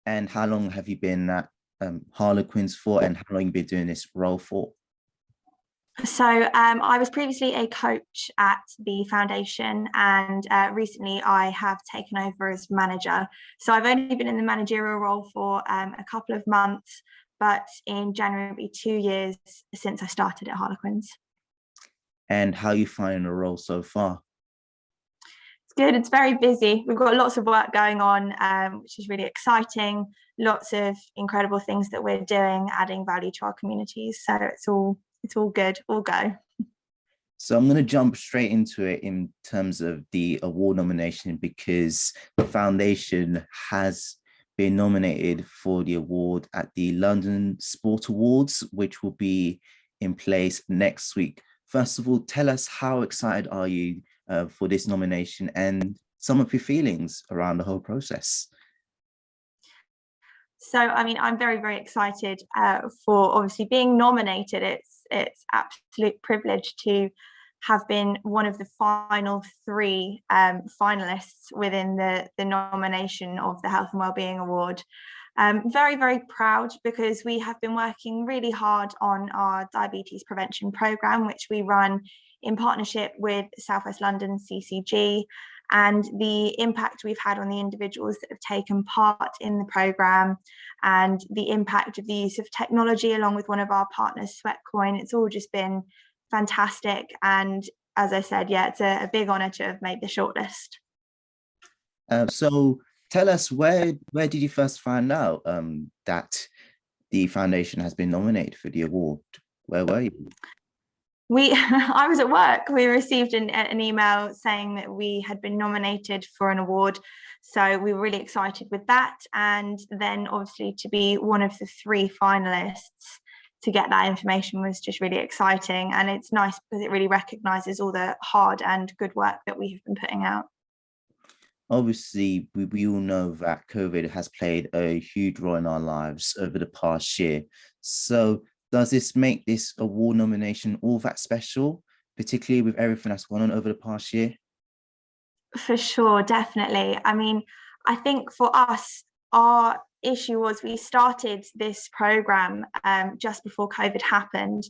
And how long have you been at Harlequins for, and how long have you been doing this role for? So I was previously a coach at the foundation, and recently I have taken over as manager. So I've only been in the managerial role for a couple of months, but in January it'll be 2 years since I started at Harlequins. And how are you finding the role so far? It's good. It's very busy. We've got lots of work going on, which is really exciting. Lots of incredible things that we're doing, adding value to our communities. So it's all good. All go. So I'm going to jump straight into it in terms of the award nomination, because the foundation has been nominated for the award at the London Sport Awards, which will be in place next week. First of all, tell us, how excited are you for this nomination and some of your feelings around the whole process? So, I mean, I'm very, very excited for obviously being nominated. It's absolute privilege to have been one of the final three finalists within the nomination of the Health and Wellbeing Award. Very, very proud, because we have been working really hard on our diabetes prevention programme, which we run in partnership with South West London CCG, and the impact we've had on the individuals that have taken part in the programme, and the impact of the use of technology along with one of our partners, Sweatcoin. It's all just been fantastic. And as I said, yeah, it's a big honour to have made the shortlist. So tell us, where did you first find out that the foundation has been nominated for the award? Where were you? I was at work. We received an email saying that we had been nominated for an award. So we were really excited with that. And then obviously to be one of the three finalists, to get that information was just really exciting. And it's nice because it really recognises all the hard and good work that we have been putting out. Obviously, we all know that COVID has played a huge role in our lives over the past year. So does this make this award nomination all that special, particularly with everything that's gone on over the past year? For sure, definitely. I mean, I think for us, our issue was we started this programme just before COVID happened.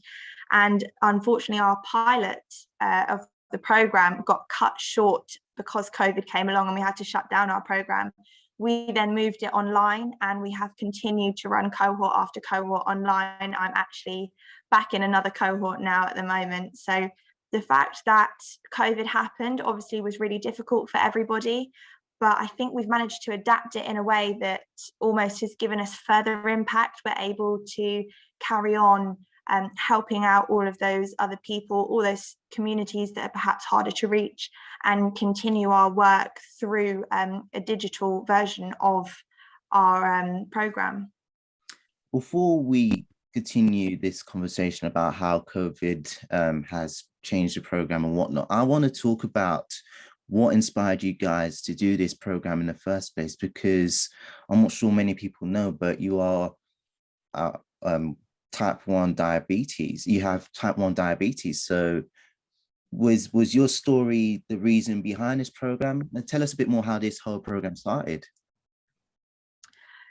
And unfortunately, our pilot of the programme got cut short because COVID came along and we had to shut down our programme. We then moved it online, and we have continued to run cohort after cohort online. I'm actually back in another cohort now at the moment. So the fact that COVID happened obviously was really difficult for everybody, but I think we've managed to adapt it in a way that almost has given us further impact. We're able to carry on helping out all of those other people, all those communities that are perhaps harder to reach, and continue our work through a digital version of our programme. Before we continue this conversation about how COVID has changed the program and whatnot, I want to talk about what inspired you guys to do this program in the first place, because I'm not sure many people know, but you are type 1 diabetes. You have type 1 diabetes. So was your story the reason behind this program? And tell us a bit more how this whole program started.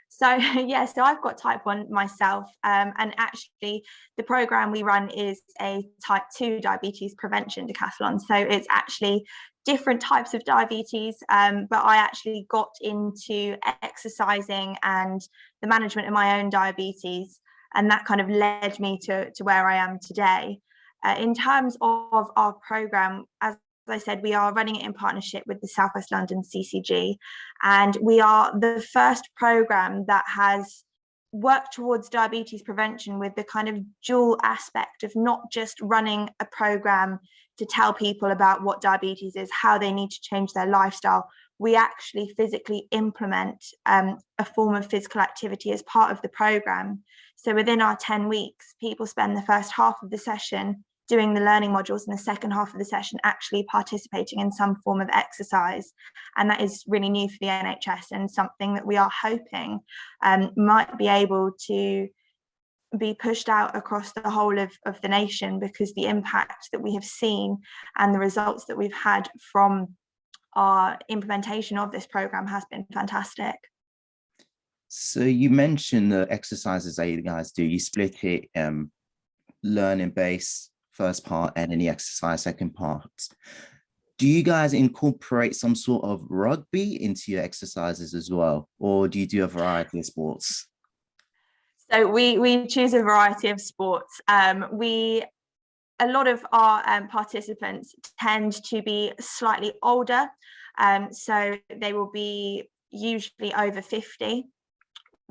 So yeah, so I've got type 1 myself, and actually the program we run is a type 2 diabetes prevention decathlon. So it's actually different types of diabetes, but I actually got into exercising and the management of my own diabetes, and that kind of led me to where I am today. In terms of our program, as I said, we are running it in partnership with the South West London CCG, and we are the first program that has worked towards diabetes prevention with the kind of dual aspect of not just running a program to tell people about what diabetes is, how they need to change their lifestyle. We actually physically implement a form of physical activity as part of the program. So within our 10 weeks, people spend the first half of the session doing the learning modules, and the second half of the session actually participating in some form of exercise. And that is really new for the NHS, and something that we are hoping might be able to be pushed out across the whole of the nation, because the impact that we have seen and the results that we've had from our implementation of this program has been fantastic. So you mentioned the exercises that you guys do. You split it, learning base first part and then the exercise second part. Do you guys incorporate some sort of rugby into your exercises as well, or do you do a variety of sports? So we choose a variety of sports. A lot of our participants tend to be slightly older, so they will be usually over 50.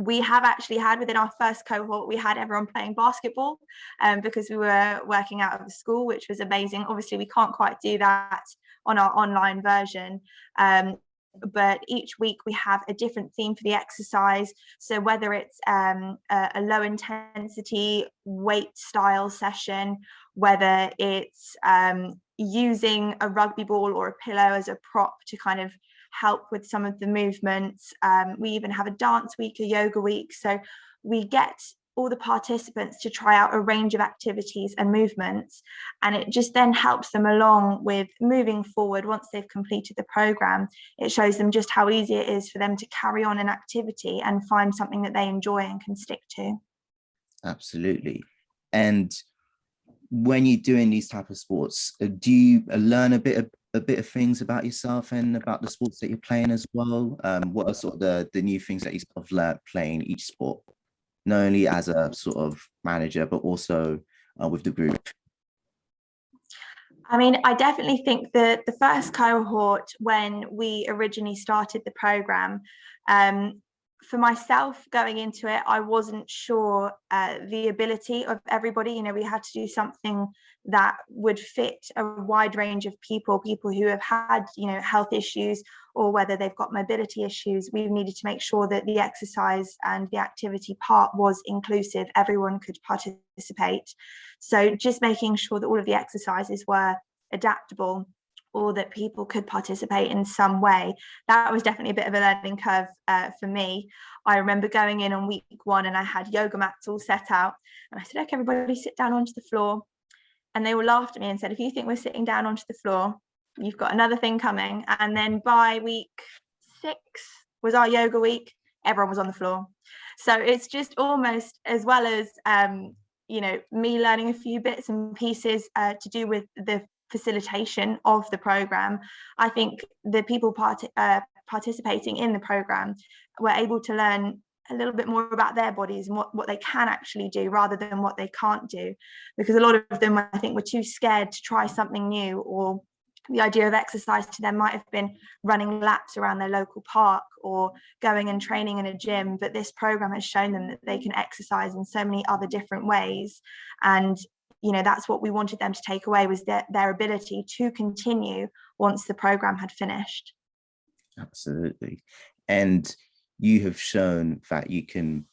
We have actually had within our first cohort, we had everyone playing basketball because we were working out of the school, which was amazing. Obviously, we can't quite do that on our online version. But each week we have a different theme for the exercise. So whether it's a low intensity weight style session, whether it's using a rugby ball or a pillow as a prop to kind of help with some of the movements. We even have a dance week, a yoga week. So we get all the participants to try out a range of activities and movements, and it just then helps them along with moving forward. Once they've completed the program, it shows them just how easy it is for them to carry on an activity and find something that they enjoy and can stick to. Absolutely. And when you're doing these type of sports, do you learn a bit of things about yourself and about the sports that you're playing as well? What are sort of the new things that you sort of learned playing each sport, not only as a sort of manager, but also with the group? I mean, I definitely think that the first cohort, when we originally started the program, for myself going into it, I wasn't sure the ability of everybody. You know, we had to do something that would fit a wide range of people who have had, you know, health issues, or whether they've got mobility issues. We needed to make sure that the exercise and the activity part was inclusive. Everyone could participate. So just making sure that all of the exercises were adaptable, or that people could participate in some way. That was definitely a bit of a learning curve for me. I remember going in on week one and I had yoga mats all set out, and I said, okay, everybody sit down onto the floor. And they all laughed at me and said, if you think we're sitting down onto the floor, you've got another thing coming. And then by week 6 was our yoga week, everyone was on the floor. So it's just almost, as well as you know, me learning a few bits and pieces to do with the facilitation of the program, I think the people participating in the program were able to learn a little bit more about their bodies and what they can actually do rather than what they can't do, because a lot of them, I think, were too scared to try something new, or the idea of exercise to them might have been running laps around their local park or going and training in a gym. But this program has shown them that they can exercise in so many other different ways. And you know, that's what we wanted them to take away, was their ability to continue once the program had finished. Absolutely. And you have shown that you can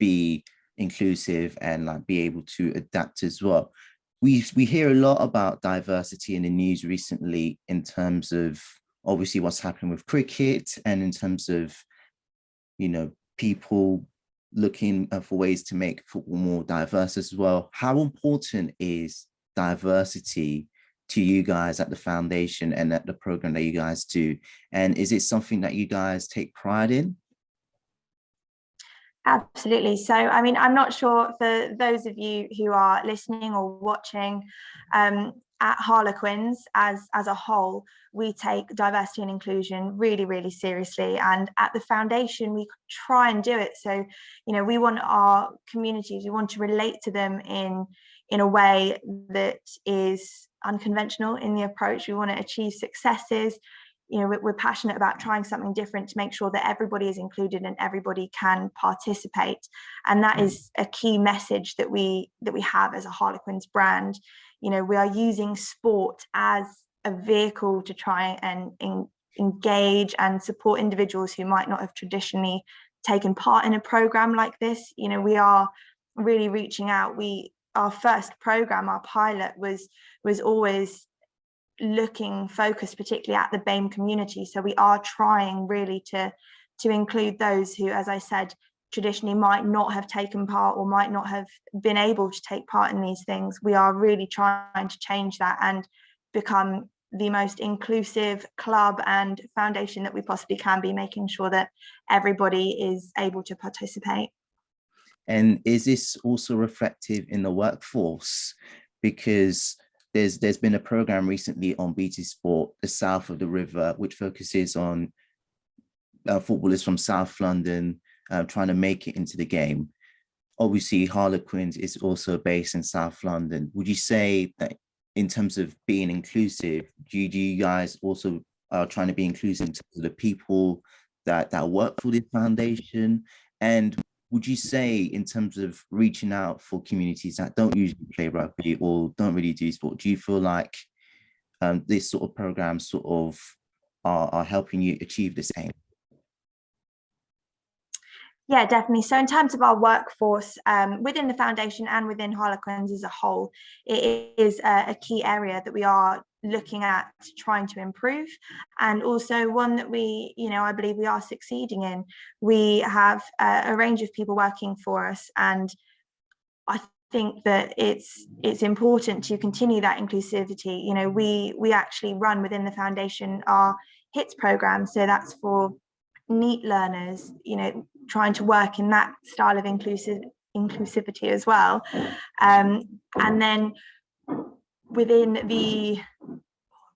be inclusive and like be able to adapt as well. We hear a lot about diversity in the news recently, in terms of obviously what's happening with cricket, and in terms of, you know, people looking for ways to make football more diverse as well. How important is diversity to you guys at the foundation and at the program that you guys do? And is it something that you guys take pride in? Absolutely. So, I mean, I'm not sure, for those of you who are listening or watching, at Harlequins as a whole, we take diversity and inclusion really, really seriously. And at the foundation, we try and do it. So, you know, we want our communities, we want to relate to them in a way that is unconventional in the approach. We want to achieve successes. You know, we're passionate about trying something different to make sure that everybody is included and everybody can participate. And that is a key message that we have as a Harlequins brand. You know, we are using sport as a vehicle to try and engage and support individuals who might not have traditionally taken part in a program like this. You know, we are really reaching out. Our first program, our pilot, was always looking focused particularly at the BAME community. So we are trying really to include those who, as I said, traditionally might not have taken part or might not have been able to take part in these things. We are really trying to change that and become the most inclusive club and foundation that we possibly can be, making sure that everybody is able to participate. And is this also reflective in the workforce? Because there's been a program recently on BT Sport, the South of the River, which focuses on footballers from South London trying to make it into the game. Obviously, Harlequins is also based in South London. Would you say that in terms of being inclusive, do you guys also are trying to be inclusive in terms of the people that work for this foundation? And would you say in terms of reaching out for communities that don't usually play rugby or don't really do sport, do you feel like this sort of programs sort of are helping you achieve this aim? Yeah, definitely. So in terms of our workforce within the foundation and within Harlequins as a whole, it is a key area that we are looking at trying to improve, and also one that we, I believe we are succeeding in. We have a range of people working for us, and I think that it's important to continue that inclusivity. We actually run within the foundation our HITS program, so that's for NEET learners, trying to work in that style of inclusivity as well. And then within the,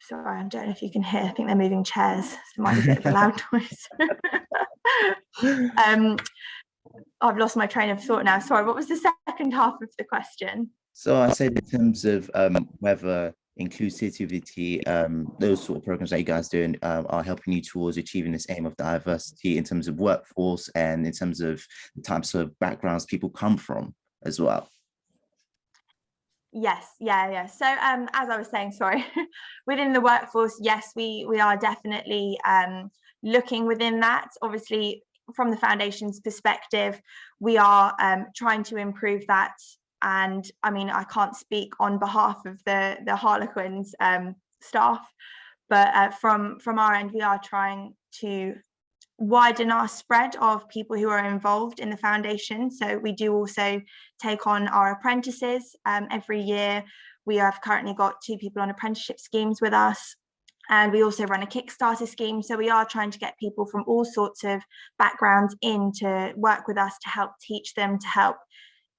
sorry, I don't know if you can hear, I think they're moving chairs, so it might be a bit of a loud noise. I've lost my train of thought now. Sorry, what was the second half of the question? So I said in terms of whether inclusivity, those sort of programs that you guys doing are helping you towards achieving this aim of diversity in terms of workforce and in terms of the types of backgrounds people come from as well. Yes, yeah. So as I was saying, sorry, within the workforce, yes, we are definitely looking within that. Obviously, from the foundation's perspective, we are trying to improve that. And I mean, I can't speak on behalf of the Harlequins staff, but from our end, we are trying to widen our spread of people who are involved in the foundation. So we do also take on our apprentices every year. We have currently got 2 people on apprenticeship schemes with us. And we also run a Kickstarter scheme. So we are trying to get people from all sorts of backgrounds in to work with us to help teach them, to help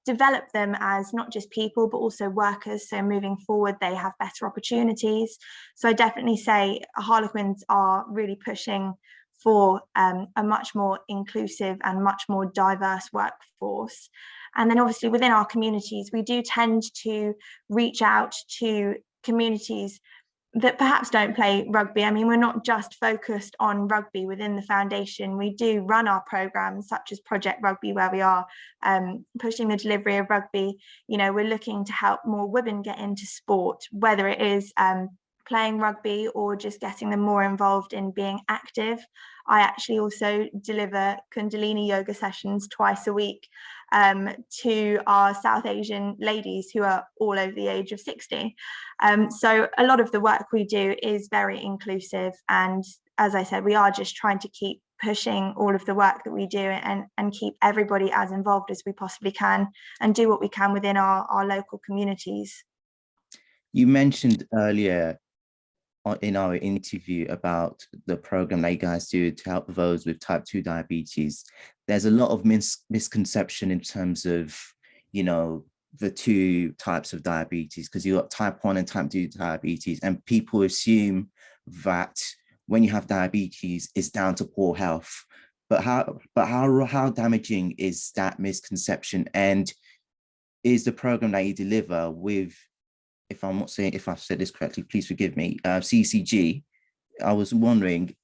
develop them as not just people, but also workers. So moving forward, they have better opportunities. So I definitely say Harlequins are really pushing for a much more inclusive and much more diverse workforce. And then obviously within our communities, we do tend to reach out to communities that perhaps don't play rugby. I mean, we're not just focused on rugby within the foundation. We do run our programs such as Project Rugby, where we are pushing the delivery of rugby. We're looking to help more women get into sport, whether it is playing rugby or just getting them more involved in being active. I actually also deliver Kundalini yoga sessions twice a week to our South Asian ladies who are all over the age of 60. So a lot of the work we do is very inclusive. And as I said, we are just trying to keep pushing all of the work that we do and keep everybody as involved as we possibly can and do what we can within our local communities. You mentioned earlier in our interview about the program that you guys do to help those with type 2 diabetes. There's a lot of misconception in terms of, the 2 types of diabetes, because you got type 1 and type 2 diabetes, and people assume that when you have diabetes, it's down to poor health. But how damaging is that misconception? And is the program that you deliver with, if I've said this correctly, please forgive me, CCG, I was wondering,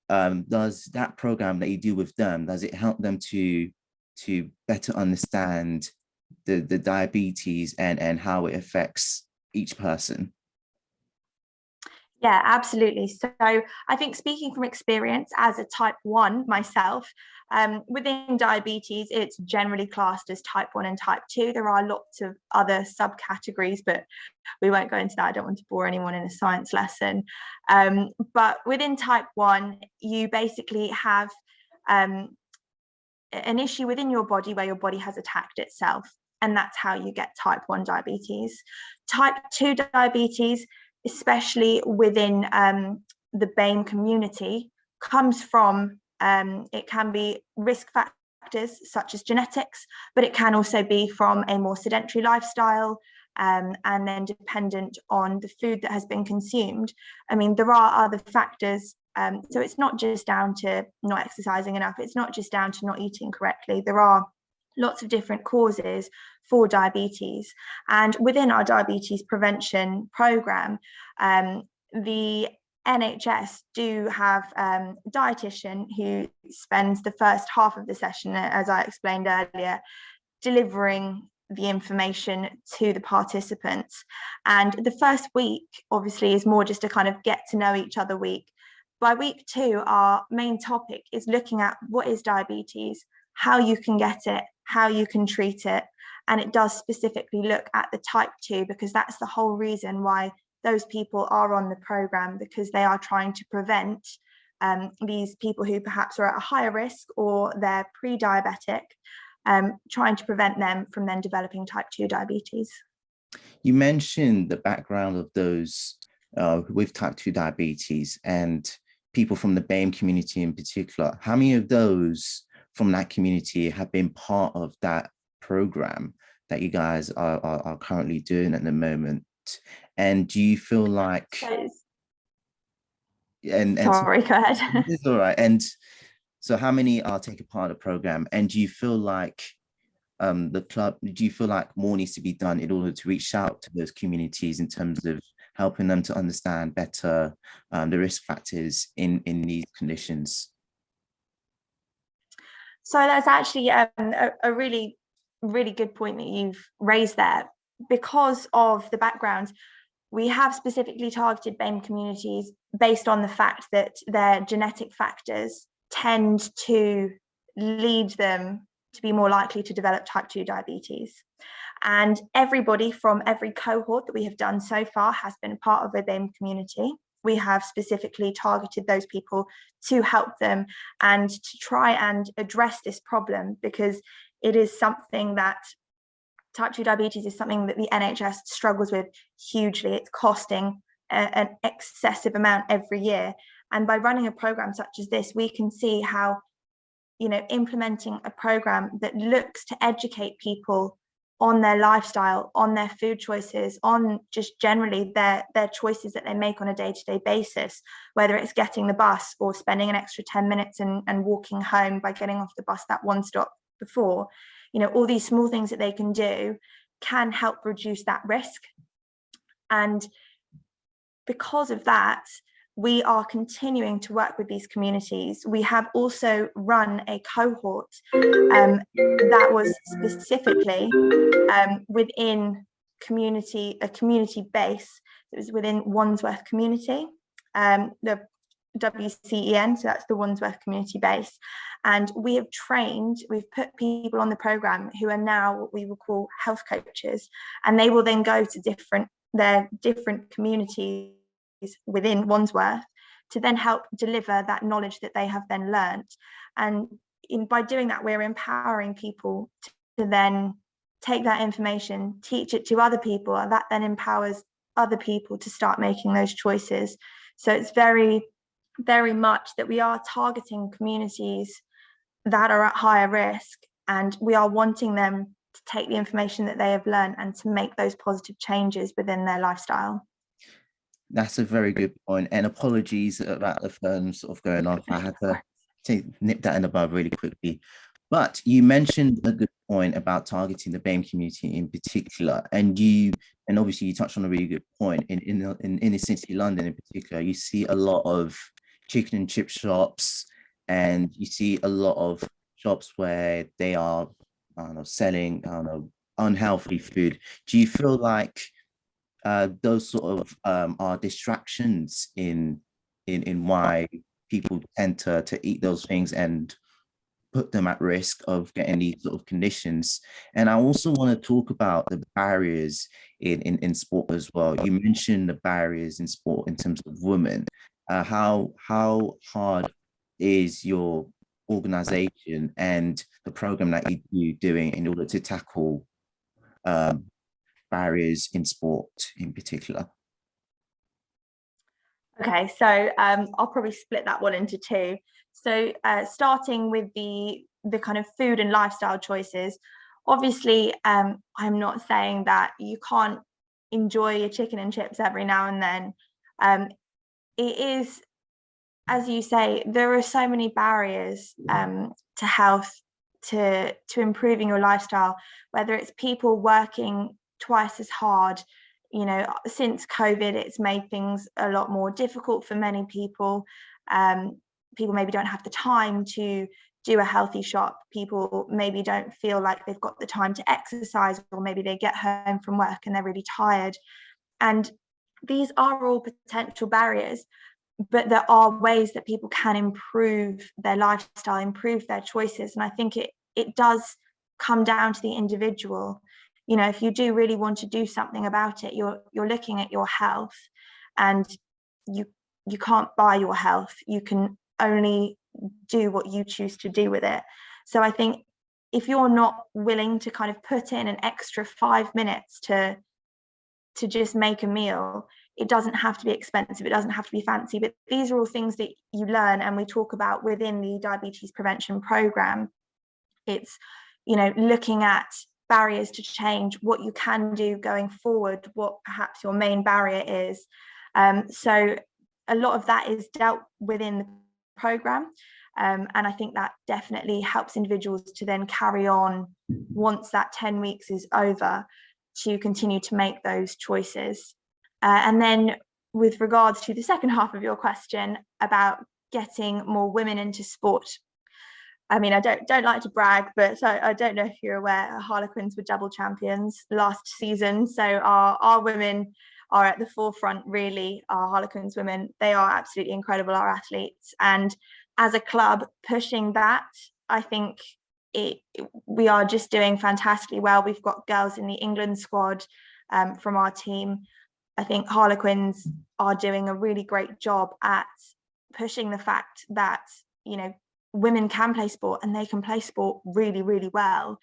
does that program that you do with them, does it help them to better understand the diabetes and how it affects each person? Yeah, absolutely. So I think, speaking from experience as a type 1 myself, within diabetes, it's generally classed as type 1 and type 2. There are lots of other subcategories, but we won't go into that. I don't want to bore anyone in a science lesson. But within type 1, you basically have an issue within your body where your body has attacked itself. And that's how you get type 1 diabetes. Type 2 diabetes especially within the BAME community, comes from, it can be risk factors such as genetics, but it can also be from a more sedentary lifestyle, and then dependent on the food that has been consumed. I mean, there are other factors. So it's not just down to not exercising enough. It's not just down to not eating correctly. There are lots of different causes for diabetes. And within our diabetes prevention program, the NHS do have a dietitian who spends the first half of the session, as I explained earlier, delivering the information to the participants. And the first week, obviously, is more just a kind of get to know each other week. By week 2, our main topic is looking at what is diabetes, how you can get it, how you can treat it. And it does specifically look at the type 2, because that's the whole reason why those people are on the program, because they are trying to prevent these people who perhaps are at a higher risk or they're pre-diabetic, trying to prevent them from then developing type 2 diabetes. You mentioned the background of those with type 2 diabetes and people from the BAME community in particular. How many of those from that community have been part of that program that you guys are currently doing at the moment? And do you feel like... Sorry, go ahead. It's all right. And so how many are taking part of the program? And do you feel like the club, do you feel like more needs to be done in order to reach out to those communities in terms of helping them to understand better the risk factors in these conditions? So that's actually a really, really good point that you've raised there. Because of the background, we have specifically targeted BAME communities based on the fact that their genetic factors tend to lead them to be more likely to develop type 2 diabetes. And everybody from every cohort that we have done so far has been part of a BAME community. We have specifically targeted those people to help them and to try and address this problem, because it is something that type 2 diabetes is something that the NHS struggles with hugely. It's costing an excessive amount every year. And by running a program such as this, we can see how, you know, implementing a program that looks to educate people on their lifestyle, on their food choices, on just generally their choices that they make on a day-to-day basis, whether it's getting the bus or spending an extra 10 minutes and walking home by getting off the bus that one stop before. You know, all these small things that they can do can help reduce that risk. And because of that, we are continuing to work with these communities. We have also run a cohort that was specifically within a community base. It was within Wandsworth community, the WCEN, so that's the Wandsworth community base. And we have we've put people on the program who are now what we will call health coaches, and they will then go to their different communities within Wandsworth to then help deliver that knowledge that they have then learned. And by doing that, we're empowering people to then take that information, teach it to other people, and that then empowers other people to start making those choices. So it's very, very much that we are targeting communities that are at higher risk, and we are wanting them to take the information that they have learned and to make those positive changes within their lifestyle. That's a very good point. And apologies about the phone sort of going off. I had to nip that in the bud really quickly. But you mentioned a good point about targeting the BAME community in particular. And obviously you touched on a really good point. In the city of London in particular, you see a lot of chicken and chip shops, and you see a lot of shops where they are, selling, unhealthy food. Do you feel like those sort of are distractions in why people tend to eat those things and put them at risk of getting these sort of conditions? And I also want to talk about the barriers in sport as well. You mentioned the barriers in sport in terms of women. How hard is your organization and the program that you're doing in order to tackle barriers in sport in particular? Okay, so I'll probably split that one into two. So starting with the kind of food and lifestyle choices, obviously I'm not saying that you can't enjoy your chicken and chips every now and then. It is, as you say, there are so many barriers to health, to improving your lifestyle, whether it's people working twice as hard. Since COVID, it's made things a lot more difficult for many people. People maybe don't have the time to do a healthy shop. People maybe don't feel like they've got the time to exercise, or maybe they get home from work and they're really tired. And these are all potential barriers, but there are ways that people can improve their lifestyle, improve their choices. And I think it does come down to the individual. If you do really want to do something about it, you're looking at your health, and you can't buy your health. You can only do what you choose to do with it. So I think if you're not willing to kind of put in an extra 5 minutes to just make a meal, it doesn't have to be expensive, it doesn't have to be fancy, but these are all things that you learn and we talk about within the diabetes prevention program. It's looking at barriers to change, what you can do going forward, what perhaps your main barrier is. So a lot of that is dealt within the program, and I think that definitely helps individuals to then carry on once that 10 weeks is over, to continue to make those choices. And then with regards to the second half of your question about getting more women into sport, I mean, I don't like to brag, but I don't know if you're aware, Harlequins were double champions last season. So our women are at the forefront, really. Our Harlequins women, they are absolutely incredible, our athletes. And as a club pushing that, I think we are just doing fantastically well. We've got girls in the England squad from our team. I think Harlequins are doing a really great job at pushing the fact that, women can play sport, and they can play sport really, really well.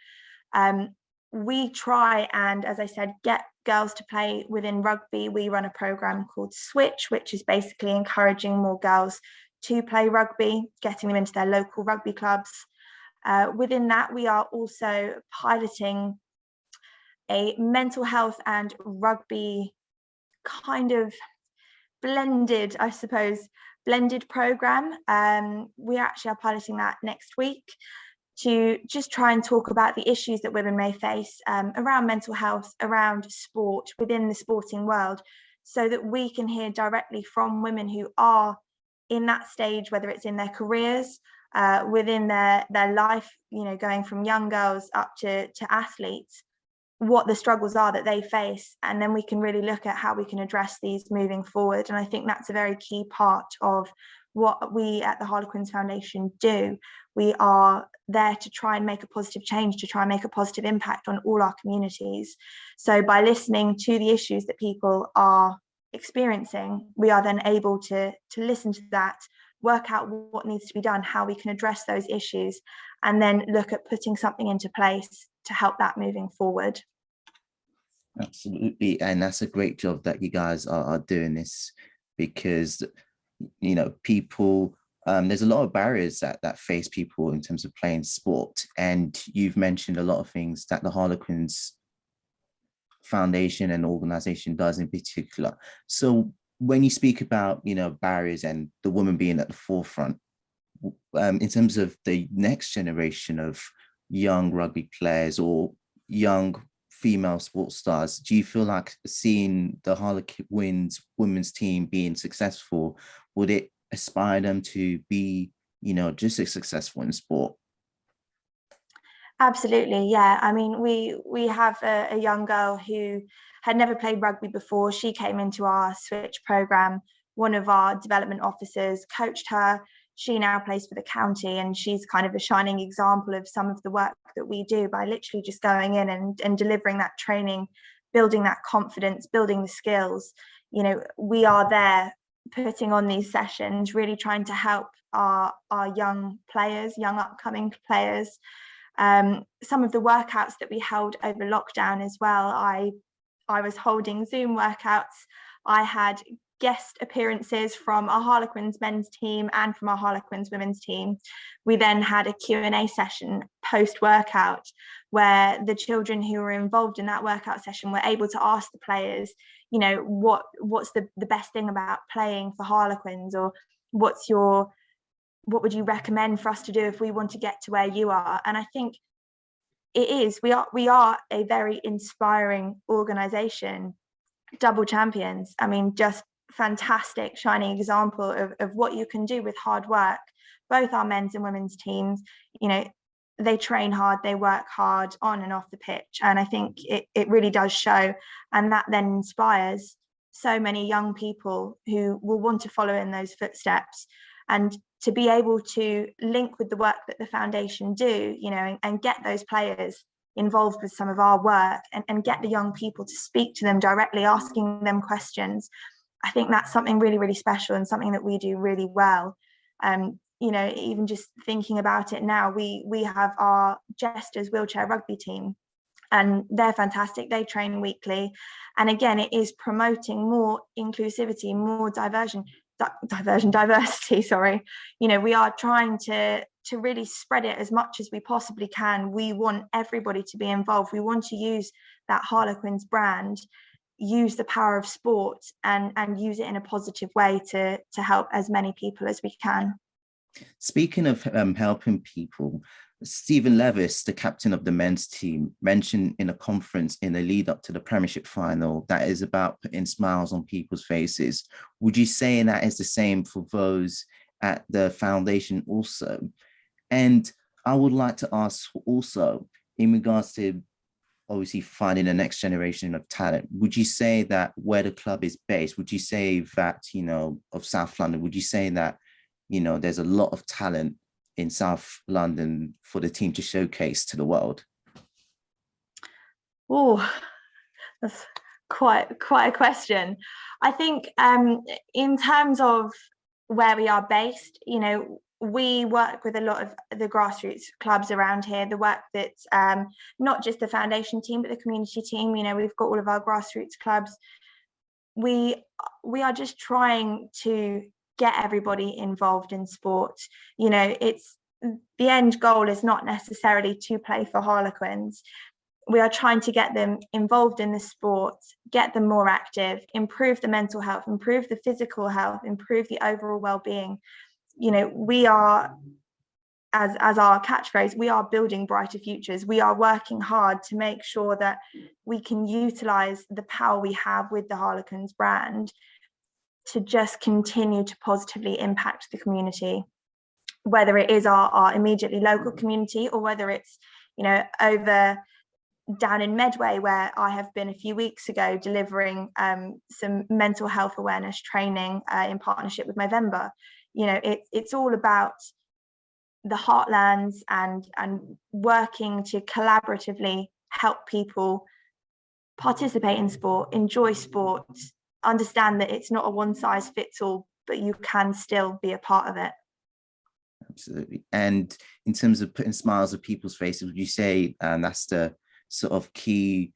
We try and, as I said, get girls to play within rugby. We run a program called Switch, which is basically encouraging more girls to play rugby, getting them into their local rugby clubs. Within that, we are also piloting a mental health and rugby kind of blended program. We actually are piloting that next week to just try and talk about the issues that women may face around mental health, around sport, within the sporting world, so that we can hear directly from women who are in that stage, whether it's in their careers, within their life, going from young girls up to athletes, what the struggles are that they face, and then we can really look at how we can address these moving forward. And I think that's a very key part of what we at the Harlequins Foundation do. We are there to try and make a positive change, to try and make a positive impact on all our communities. So by listening to the issues that people are experiencing, we are then able to listen to that, work out what needs to be done, how we can address those issues, and then look at putting something into place to help that moving forward. Absolutely. And that's a great job that you guys are doing this, because, people, there's a lot of barriers that face people in terms of playing sport. And you've mentioned a lot of things that the Harlequins Foundation and organization does in particular. So when you speak about, barriers and the woman being at the forefront, in terms of the next generation of young rugby players or young female sports stars, do you feel like seeing the Harlequins women's team being successful, would it aspire them to be, just as successful in sport? Absolutely, yeah. I mean, we have a young girl who had never played rugby before. She came into our Switch program. One of our development officers coached her. She now plays for the county, and she's kind of a shining example of some of the work that we do by literally just going in and delivering that training, building that confidence, building the skills. We are there putting on these sessions, really trying to help our young players, young upcoming players. Some of the workouts that we held over lockdown as well, I was holding Zoom workouts. I had guest appearances from our Harlequins men's team and from our Harlequins women's team. We then had a Q&A session post-workout where the children who were involved in that workout session were able to ask the players, you know, what's the best thing about playing for Harlequins, or what would you recommend for us to do if we want to get to where you are? And I think we are a very inspiring organization, double champions. I mean, just fantastic shining example of what you can do with hard work. Both our men's and women's teams, you know, they train hard, they work hard on and off the pitch, and I think it really does show, and that then inspires so many young people who will want to follow in those footsteps. And to be able to link with the work that the foundation do, you know, and get those players involved with some of our work, and get the young people to speak to them directly, asking them questions, I think that's something really, really special, and something that we do really well. You know, even just thinking about it now, we have our Jesters wheelchair rugby team, and they're fantastic. They train weekly, and again, it is promoting more inclusivity, more diversity, sorry. You know, we are trying to really spread it as much as we possibly can. We want everybody to be involved. We want to use that Harlequins brand, use the power of sport, and use it in a positive way to help as many people as we can. Speaking of helping people, Stephen Levis, the captain of the men's team, mentioned in a conference in the lead up to the Premiership final that is about putting smiles on people's faces. Would you say that is the same for those at the foundation also? And I would like to ask also, in regards to obviously finding the next generation of talent, would you say that where the club is based, would you say that, you know, of South London, would you say that, you know, there's a lot of talent in South London for the team to showcase to the world? Oh, that's quite a question. I think in terms of where we are based, you know, we work with a lot of the grassroots clubs around here, the work that's not just the foundation team, but the community team. You know, we've got all of our grassroots clubs. We are just trying to get everybody involved in sport. You know, it's the end goal is not necessarily to play for Harlequins. We are trying to get them involved in the sport, get them more active, improve the mental health, improve the physical health, improve the overall well-being. You know, we are, as our catchphrase, we are building brighter futures. We are working hard to make sure that we can utilize the power we have with the Harlequins brand to just continue to positively impact the community, whether it is our immediately local community, or whether it's, you know, over down in Medway, where I have been a few weeks ago delivering some mental health awareness training in partnership with Movember. You know, it's all about the heartlands and working to collaboratively help people participate in sport, enjoy sport, understand that it's not a one size fits all, but you can still be a part of it. Absolutely. And in terms of putting smiles on people's faces, would you say that's the sort of key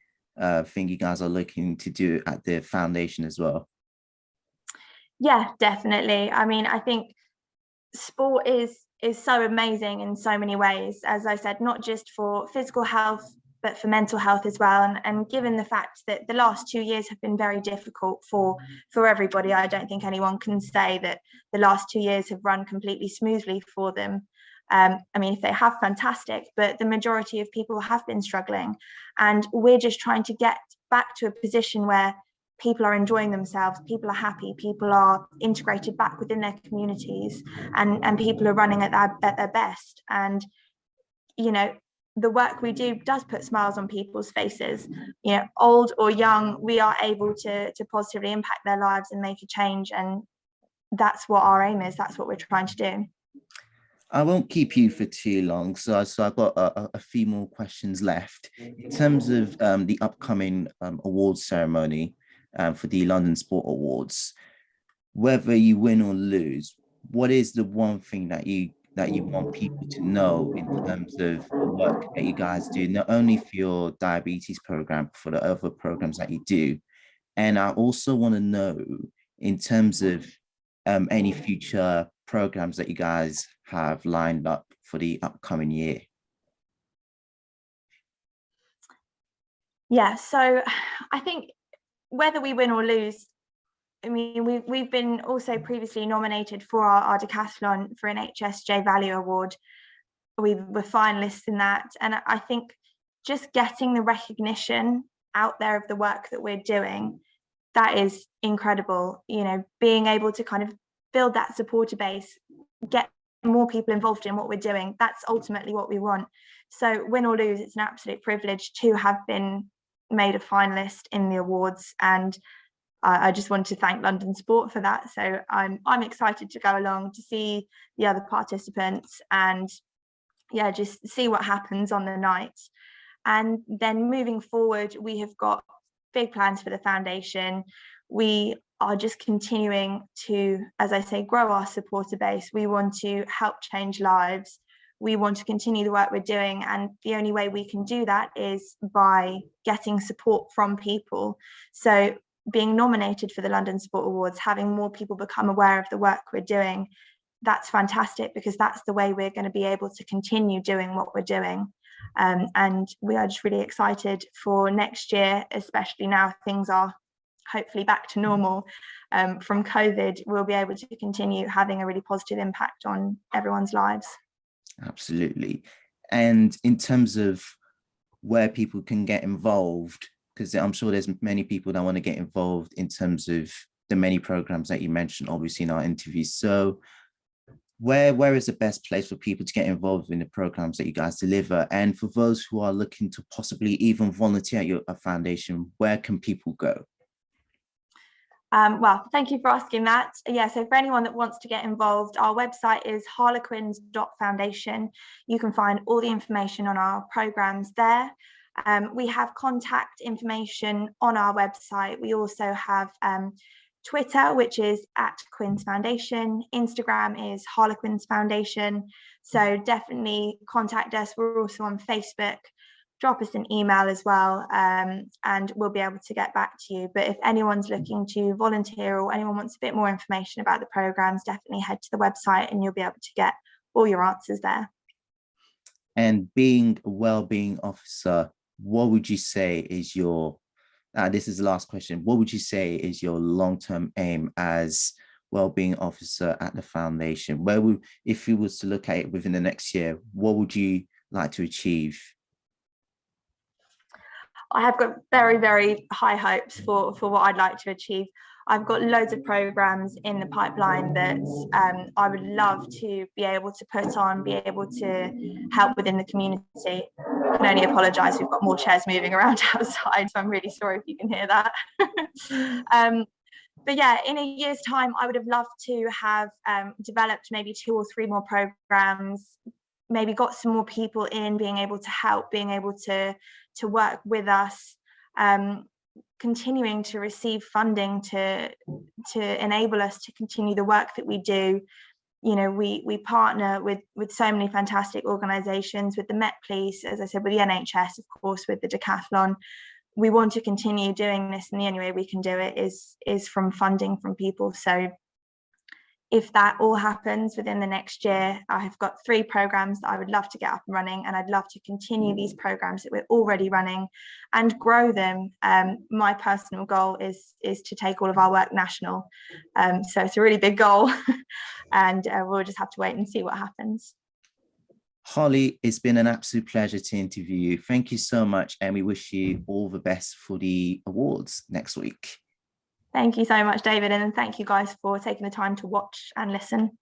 thing you guys are looking to do at the foundation as well? Yeah, definitely. I mean, I think sport is so amazing in so many ways, as I said, not just for physical health, but for mental health as well. And given the fact that the last 2 years have been very difficult for everybody, I don't think anyone can say that the last 2 years have run completely smoothly for them. I mean, if they have, fantastic, but the majority of people have been struggling. And we're just trying to get back to a position where people are enjoying themselves, people are happy, people are integrated back within their communities, and people are running at their best. And, you know, the work we do does put smiles on people's faces. You know, old or young, we are able to positively impact their lives and make a change. And that's what our aim is. That's what we're trying to do. I won't keep you for too long, so I've got a few more questions left. In terms of the upcoming awards ceremony for the London Sport Awards, whether you win or lose, what is the one thing that you want people to know in terms of the work that you guys do, not only for your diabetes program, but for the other programs that you do? And I also want to know, in terms of any future programs that you guys have lined up for the upcoming year? Yeah, so I think whether we win or lose, I mean, we've been also previously nominated for our decathlon for an HSJ Value Award. We were finalists in that. And I think just getting the recognition out there of the work that we're doing, that is incredible. You know, being able to kind of build that supporter base, get more people involved in what we're doing, that's ultimately what we want. So win or lose, it's an absolute privilege to have been made a finalist in the awards, and I just want to thank London Sport for that. So I'm excited to go along to see the other participants and yeah, just see what happens on the night. And then moving forward, we have got big plans for the foundation. We are just continuing to, as I say, grow our supporter base. We want to help change lives. We want to continue the work we're doing. And the only way we can do that is by getting support from people. So being nominated for the London Sport Awards, having more people become aware of the work we're doing, that's fantastic, because that's the way we're going to be able to continue doing what we're doing. And we are just really excited for next year, especially now things are hopefully back to normal from COVID. We'll be able to continue having a really positive impact on everyone's lives. Absolutely. And in terms of where people can get involved, because I'm sure there's many people that want to get involved in terms of the many programs that you mentioned, obviously in our interviews. So where is the best place for people to get involved in the programs that you guys deliver? And for those who are looking to possibly even volunteer at your foundation, where can people go? Well, thank you for asking that. Yeah, so for anyone that wants to get involved, our website is harlequins.foundation. You can find all the information on our programs there. We have contact information on our website. We also have Twitter, which is @Quins Foundation. Instagram is Harlequins Foundation. So definitely contact us. We're also on Facebook. Drop us an email as well, and we'll be able to get back to you. But if anyone's looking to volunteer or anyone wants a bit more information about the programs, definitely head to the website and you'll be able to get all your answers there. And being a well-being officer, what would you say is your this is the last question. What would you say is your long-term aim as well-being officer at the foundation? If you was to look at it within the next year, what would you like to achieve? I have got very, very high hopes for what I'd like to achieve. I've got loads of programs in the pipeline that I would love to be able to put on, be able to help within the community. I can only apologise, we've got more chairs moving around outside, so I'm really sorry if you can hear that. But yeah, in a year's time, I would have loved to have developed maybe 2 or 3 more programs, maybe got some more people in, being able to help, being able to work with us, continuing to receive funding to enable us to continue the work that we do. You know, we partner with so many fantastic organizations, with the Met Police, as I said, with the NHS, of course, with the decathlon. We want to continue doing this, and the only way we can do it is from funding from people. So if that all happens within the next year, I have got 3 programs that I would love to get up and running, and I'd love to continue these programs that we're already running and grow them. My personal goal is to take all of our work national. So it's a really big goal, and we'll just have to wait and see what happens. Hollie, it's been an absolute pleasure to interview you. Thank you so much, and we wish you all the best for the awards next week. Thank you so much, David, and thank you guys for taking the time to watch and listen.